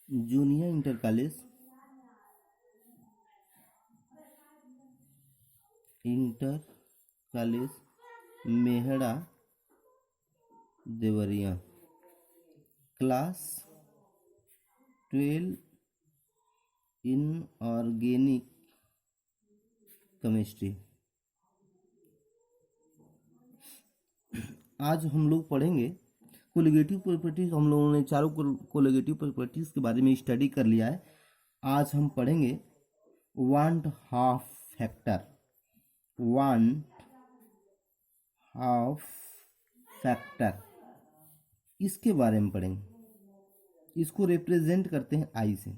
Junior inter college Mehda Deoria, class 12 in organic chemistry. आज हम लोग पढ़ेंगे कोलिगेटिव प्रॉपर्टीज। हम लोगों ने चारों कोलिगेटिव प्रॉपर्टीज के बारे में स्टडी कर लिया है। आज हम पढ़ेंगे want half factor. Want half factor इसके बारे में पढ़ेंगे। इसको रिप्रेजेंट करते हैं आई से।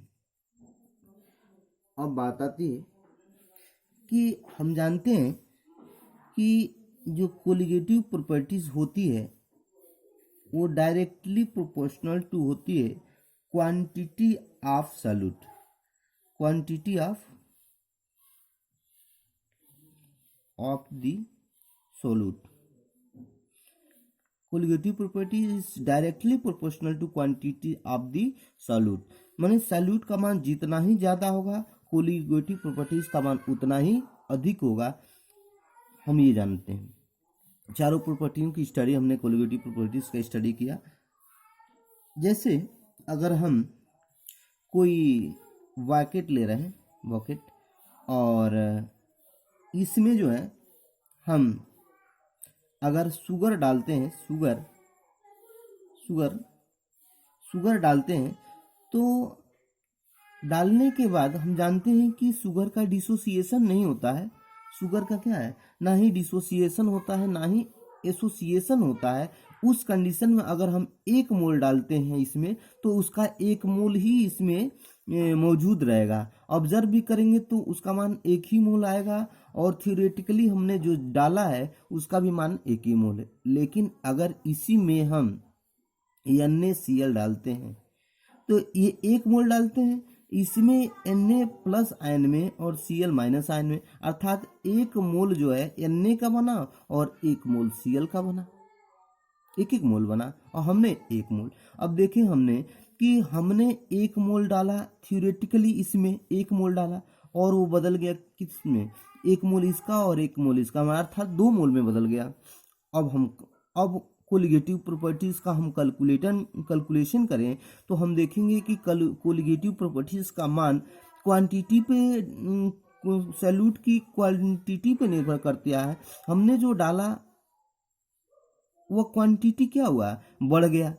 अब बात आती है कि हम जानते हैं कि जो कोलिगेटिव प्रॉपर्टीज होती है वो डायरेक्टली प्रोपोर्शनल टू होती है quantity of solute. Quantity of the solute. Colligative property is directly proportional to quantity of the solute. माने सॉल्यूट का मान जितना ही ज्यादा होगा कोलिगेटिव प्रॉपर्टीज का मान उतना ही अधिक होगा। हम ये जानते हैं। चारों प्रॉपर्टियों की स्टडी हमने कोलिगेटिव प्रॉपर्टीज का स्टडी किया। जैसे अगर हम कोई बकेट ले रहे हैं, बकेट, और इसमें जो है हम अगर शुगर डालते हैं, शुगर डालते हैं, तो डालने के बाद हम जानते हैं कि शुगर का डिसोसिएशन नहीं होता है। शुगर का क्या है, ना ही डिसोसिएशन होता है ना ही एसोसिएशन होता है। उस कंडीशन में अगर हम 1 मोल डालते हैं इसमें तो उसका 1 मोल ही इसमें मौजूद रहेगा। ऑब्जर्व भी करेंगे तो उसका मान 1 ही मोल आएगा, और थियोरेटिकली हमने जो डाला है उसका भी मान 1 ही मोल है। लेकिन अगर इसी में हम NaCl डालते हैं तो ये 1 मोल डालते हैं, इसमें Na प्लस आयन में और Cl माइनस आयन में, अर्थात 1 मोल जो है Na का बना और 1 मोल Cl का बना। 1 मोल बना और हमने 1 मोल। अब देखें हमने कि हमने 1 मोल डाला, थियोरेटिकली इसमें 1 मोल डाला और वो बदल गया किस में, 1 मोल इसका और 1 मोल इसका, अर्थात 2 मोल में बदल गया। अब कोलिगेटिव प्रॉपर्टीज का हम कैलकुलेशन करें तो हम देखेंगे कि कोलिगेटिव प्रॉपर्टीज का मान क्वांटिटी पे, सॉल्यूट की क्वांटिटी पे निर्भर करता है। हमने जो डाला वो क्वांटिटी क्या हुआ, बढ़ गया,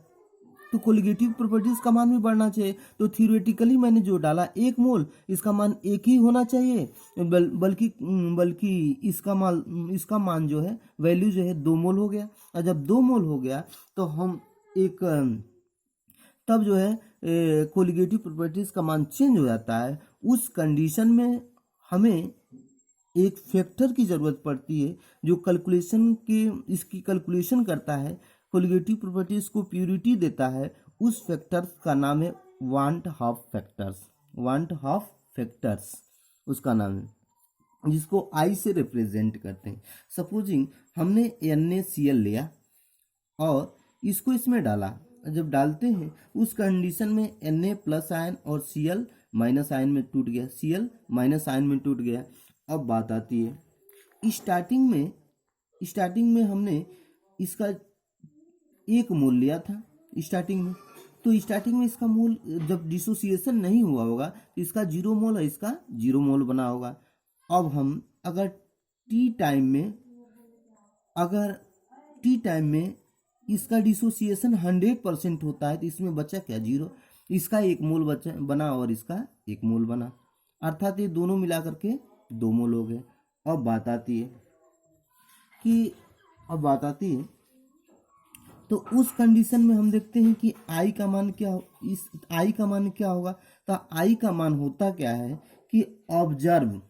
तो कोलिगेटिव प्रॉपर्टीज का मान भी बढ़ना चाहिए। तो थियोरेटिकली मैंने जो डाला 1 मोल, इसका मान 1 ही होना चाहिए, बल्कि इसका मान जो है, वैल्यू जो है 2 मोल हो गया। और जब 2 मोल हो गया तो हम तब जो है कोलिगेटिव प्रॉपर्टीज का मान चेंज हो जाता है। उस कंडीशन में हमें एक फैक्टर की जरूरत पड़ती है जो इसकी कैलकुलेशन करता है, कोलिगेटिव प्रॉपर्टीज को प्योरिटी देता है। उस फैक्टर का नाम है want half factors. Want half factors उसका नाम है, जिसको आई से रिप्रेजेंट करते हैं। सपोजिंग हमने NaCl लिया और इसको इसमें डाला। जब डालते हैं उस कंडीशन में Na प्लस आयन और Cl माइनस आयन में टूट गया, Cl माइनस आयन में टूट गया। अब बात आती है स्टार्टिंग में हमने इसका 1 मोल लिया था स्टार्टिंग में, तो स्टार्टिंग में इसका मोल जब डिसोसिएशन नहीं हुआ होगा तो इसका 0 मोल है, इसका 0 मोल बना होगा। अब हम अगर टी टाइम में इसका डिसोसिएशन 100% होता है तो इसमें बचा क्या, 0। इसका 1 मोल बना और इसका 1 मोल बना, अर्थात ये दोनों मिला करके 2 मोल हो गए। अब बात आती है तो उस कंडीशन में हम देखते हैं कि आई का मान क्या होगा। तो आई का मान होता क्या है कि ऑब्जर्व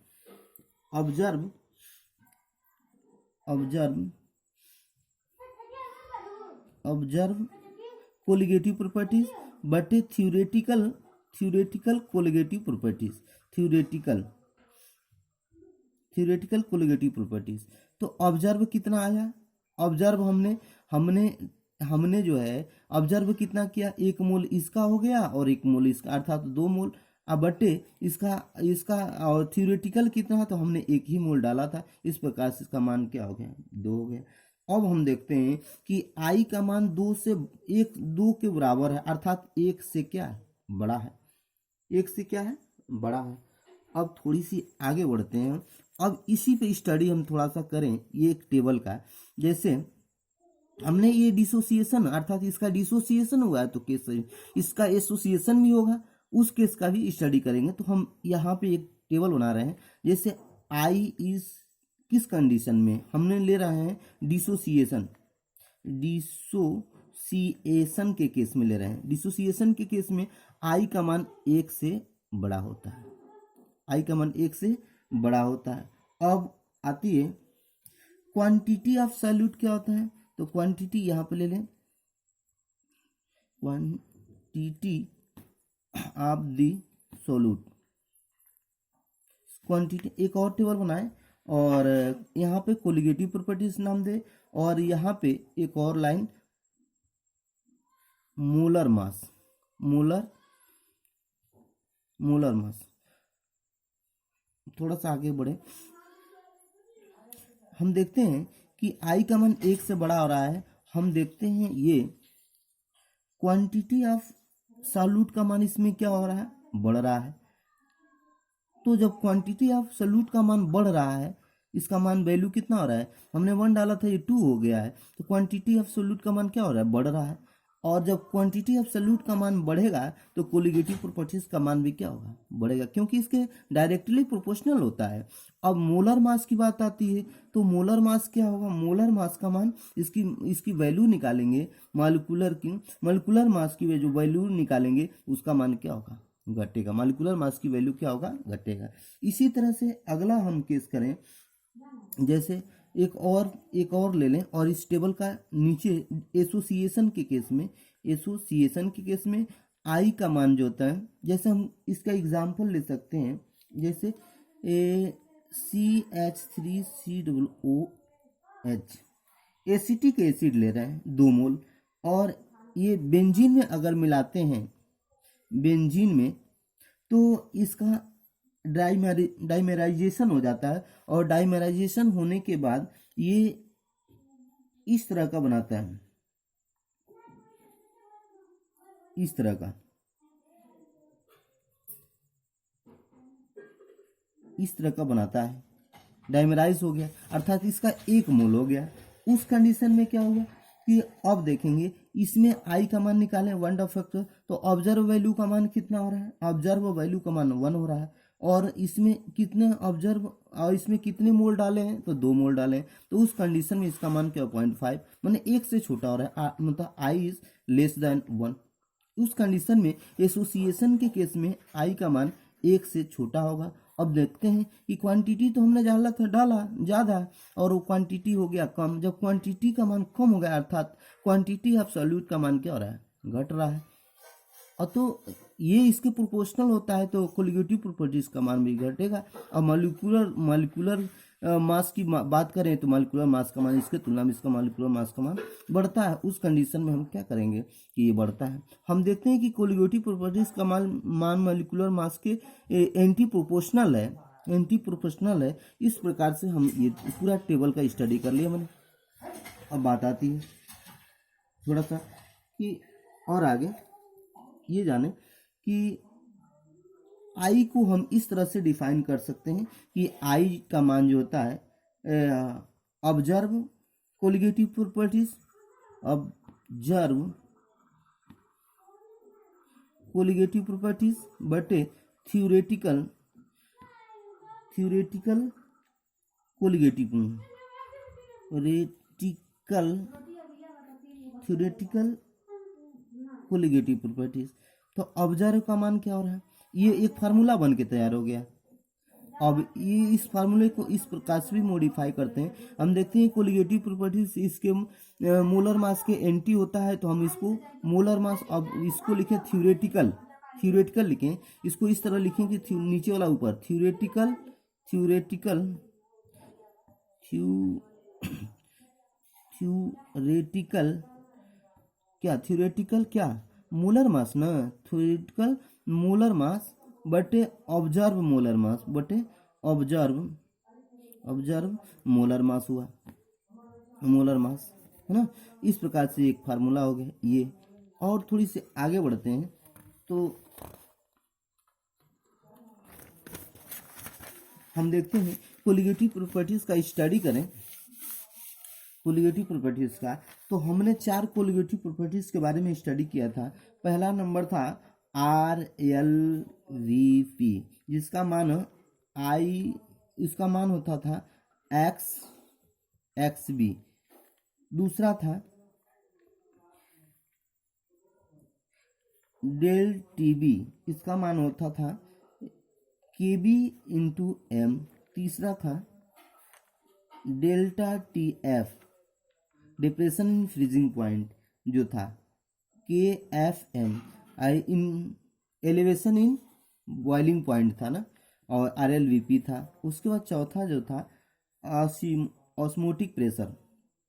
कोलिगेटिव प्रॉपर्टीज बटे theoretical colligative properties, theoretical colligative properties. तो ऑब्जर्व कितना आया, ऑब्जर्व हमने हमने जो है ऑब्जर्व कितना किया, 1 मोल इसका हो गया और 1 मोल इसका, अर्थात 2 मोल। अब बटे इसका इसका और थ्योरेटिकल कितना, तो हमने 1 ही मोल डाला था, इस प्रकार से इसका मान क्या हो गया, 2 हो गया। अब हम देखते हैं कि आई का मान 2 के बराबर है, अर्थात 1 से क्या है, बड़ा है, 1 से क्या है, बड़ा है। अब थोड़ी सी आगे बढ़ते हैं। अब इसी पे स्टडी हम थोड़ा सा करें, ये एक टेबल का है। जैसे हमने ये डिसोसिएशन, अर्थात इसका डिसोसिएशन हुआ है तो केस इसका एसोसिएशन भी होगा, उस केस का भी स्टडी करेंगे। तो हम यहाँ पे एक टेबल बना रहे हैं। जैसे आई इज किस कंडीशन में हमने ले रहे हैं, डिसोसिएशन, डिसोसिएशन के केस में ले रहे हैं। डिसोसिएशन के केस में आई का मान 1 से बड़ा होता है, आई का मान 1 से बड़ा होता है। अब आती है क्वांटिटी ऑफ सॉल्यूट, क्या होता है, तो क्वांटिटी यहाँ पे ले लें, quantity of the solute, quantity. एक और टेबल बनाए और यहाँ पे कोलिगेटिव प्रॉपर्टीज नाम दे, और यहाँ पे एक और line molar mass, molar mass. थोड़ा सा आगे बढ़े, हम देखते हैं कि आई का मान 1 से बड़ा हो रहा है। हम देखते हैं ये क्वांटिटी ऑफ सॉल्यूट का मान इसमें क्या हो रहा है, बढ़ रहा है। तो जब क्वांटिटी ऑफ सॉल्यूट का मान बढ़ रहा है, इसका मान वैल्यू कितना हो रहा है, हमने 1 डाला था, ये 2 हो गया है, तो क्वांटिटी ऑफ सॉल्यूट का मान क्या हो रहा है, बढ़ रहा है। और जब क्वांटिटी ऑफ सॉल्यूट का मान बढ़ेगा तो कोलिगेटिव प्रॉपर्टीज का मान भी क्या होगा, बढ़ेगा, क्योंकि इसके डायरेक्टली प्रोपोर्शनल होता है। अब मोलर मास की बात आती है, तो मोलर मास क्या होगा, मोलर मास का मान, इसकी वैल्यू निकालेंगे, मॉलिक्यूलर मास की जो वैल्यू निकालेंगे उसका मान क्या होगा, घटेगा, मॉलिक्यूलर मास की वैल्यू क्या होगा, घटेगा। इसी तरह से अगला हम केस करें, जैसे एक और ले लें, और इस टेबल का नीचे एसोसिएशन के केस में आई का मान जो होता है, जैसे हम इसका एग्जांपल ले सकते हैं, जैसे CH3COOH, एसिटिक एसिड ले रहे हैं 2 मोल, और ये बेंजीन में अगर मिलाते हैं, बेंजीन में, तो इसका डाइमेराइजेशन हो जाता है, और डाइमेराइजेशन होने के बाद ये इस तरह का बनाता है, इस तरह का, इस तरह का बनाता है, डाइमेराइज हो गया, अर्थात इसका 1 मोल हो गया। उस कंडीशन में क्या होगा कि अब देखेंगे, इसमें आई का मान निकालें 1 फैक्टर, तो ऑब्जर्व वैल्यू का मान कितना हो रहा है, ऑब्जर्व वैल्यू का मान 1 हो रहा है, और इसमें कितने ऑब्जर्व, और इसमें कितने मोल डाले हैं, तो 2 मोल डाले हैं, तो उस कंडीशन में इसका मान क्या, 0.5, मैंने 1 से छोटा हो रहा है, मतलब आई इज लेस देन 1। उस कंडीशन में एसोसिएशन के केस में आई का मान 1 से छोटा होगा। अब देखते हैं कि क्वांटिटी तो हमने डाला ज़्यादा, और वो क्वांटिटी हो गया कम। जब क्वांटिटी का मान कम हो गया, अर्थात क्वांटिटी ऑफ सॉल्यूट का मान क्या हो रहा है, घट रहा है, और तो ये इसके प्रोपोर्शनल होता है, तो कोलिगेटिव प्रॉपर्टीज का मान भी घटेगा। और मॉलिक्यूलर मास की बात करें, तो मॉलिक्यूलर मास का मान इसके तुलना में इसका मॉलिक्यूलर मास का मान बढ़ता है। उस कंडीशन में हम क्या करेंगे कि ये बढ़ता है। हम देखते हैं कि कोलिगेटिव प्रॉपर्टीज का मान मॉलिक्यूलर मास के एंटी प्रोपोर्शनल है, इस प्रकार से हम ये पूरा टेबल का स्टडी कर लिया मैंने। अब बात आती है थोड़ा सा कि और आगे ये जाने कि आई को हम इस तरह से डिफाइन कर सकते हैं कि आई का मान जो होता है, observe colligative properties, observe colligative properties बटे थ्योरेटिकल कोलिगेटिव प्रॉपर्टीज। तो ऑब्जर्व का मान क्या हो रहा है, ये एक फार्मूला बन के तैयार हो गया। अब ये इस फार्मूले को इस प्रकार से भी मॉडिफाई करते हैं। हम देखते हैं कोलिगेटिव प्रॉपर्टीज, इसके मोलर मास के एंटी होता है, तो हम इसको मोलर मास, अब इसको लिखें थ्योरेटिकल लिखें, इसको इस तरह लिखें कि नीचे वाला ऊपर, थ्योरेटिकल क्या थ्योरेटिकल क्या मोलर मास ना, थ्योरेटिकल मोलर मास बटे ऑब्जर्व मोलर मास बटे ऑब्जर्व मोलर मास हुआ, मोलर मास है ना। इस प्रकार से एक फार्मूला हो गया ये। और थोड़ी सी आगे बढ़ते हैं तो हम देखते हैं कोलिगेटिव प्रॉपर्टीज का स्टडी करें, कोलिगेटिव प्रॉपर्टीज का। तो हमने 4 कोलिगेटिव प्रॉपर्टीज के बारे में स्टडी किया था। पहला नंबर था RLVP, जिसका मान आई, इसका मान होता था XXB। दूसरा था डेल TB, इसका मान होता था KB/M। तीसरा था delta TF, depression in freezing point जो था KFM, in elevation in boiling point था ना, और RLVP था। उसके बाद चौथा जो था ऑस्मोटिक प्रेशर,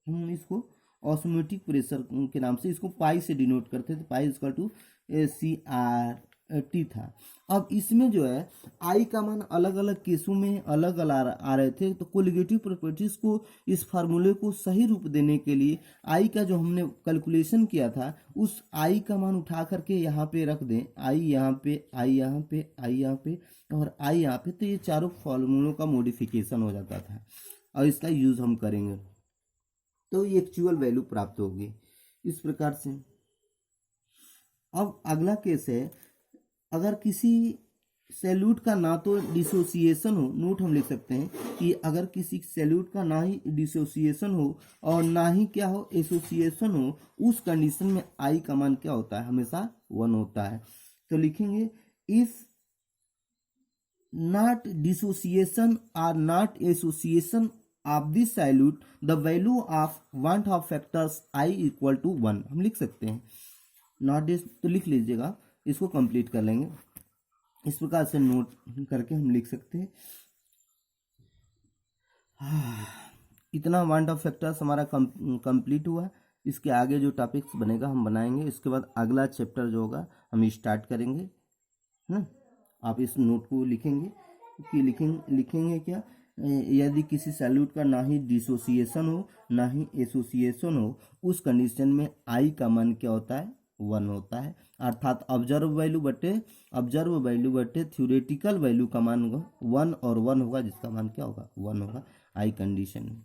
हम इसको ऑस्मोटिक प्रेशर के नाम से इसको पाई से डिनोट करते थे, पाई इक्वल टू CRT था। अब इसमें जो है आई का मान अलग अलग केसों में अलग अलग आ रहे थे। तो कोलिगेटिव प्रॉपर्टीज को, इस फार्मूले को सही रूप देने के लिए आई का जो हमने कैलकुलेशन किया था उस आई का मान उठा करके यहाँ पे रख दें, आई यहाँ पे, आई यहाँ पे, आई यहाँ पे और आई यहाँ पे, तो ये चारों फार्मूलों का मॉडिफिकेशन हो जाता था और इसका यूज हम करेंगे तो ये एक्चुअल वैल्यू प्राप्त होगी इस प्रकार से। अब अगला केस है, अगर किसी सैल्यूट का ना तो डिसोसिएशन हो, नोट हम लिख सकते हैं कि अगर किसी सैल्यूट का ना ही डिसोसिएशन हो और ना ही क्या हो एसोसिएशन हो, उस कंडीशन में आई का मान क्या होता है, हमेशा 1 होता है। तो लिखेंगे इफ नॉट डिसोसिएशन और not association of this solute the value of one of factors i equal to 1, हम लिख सकते हैं। नॉट दिस तो लिख लीजिएगा, इसको कंप्लीट कर लेंगे। इस प्रकार से नोट करके हम लिख सकते हैं। इतना वांट ऑफ फैक्टर्स हमारा कंप्लीट हुआ। इसके आगे जो टॉपिक्स बनेगा हम बनाएंगे, इसके बाद अगला चैप्टर जो होगा हम स्टार्ट करेंगे ना। आप इस नोट को लिखेंगे कि लिखेंगे क्या, यदि किसी सैल्यूट का ना ही डिसोसिएशन हो ना ही एसोसिएशन हो, उस कंडीशन में आई का मान क्या होता है, 1 होता है। अर्थात ऑब्जर्व वैल्यू बटे थ्योरेटिकल वैल्यू का मान 1 और 1 होगा, जिसका मान क्या होगा, 1 होगा आई कंडीशन में।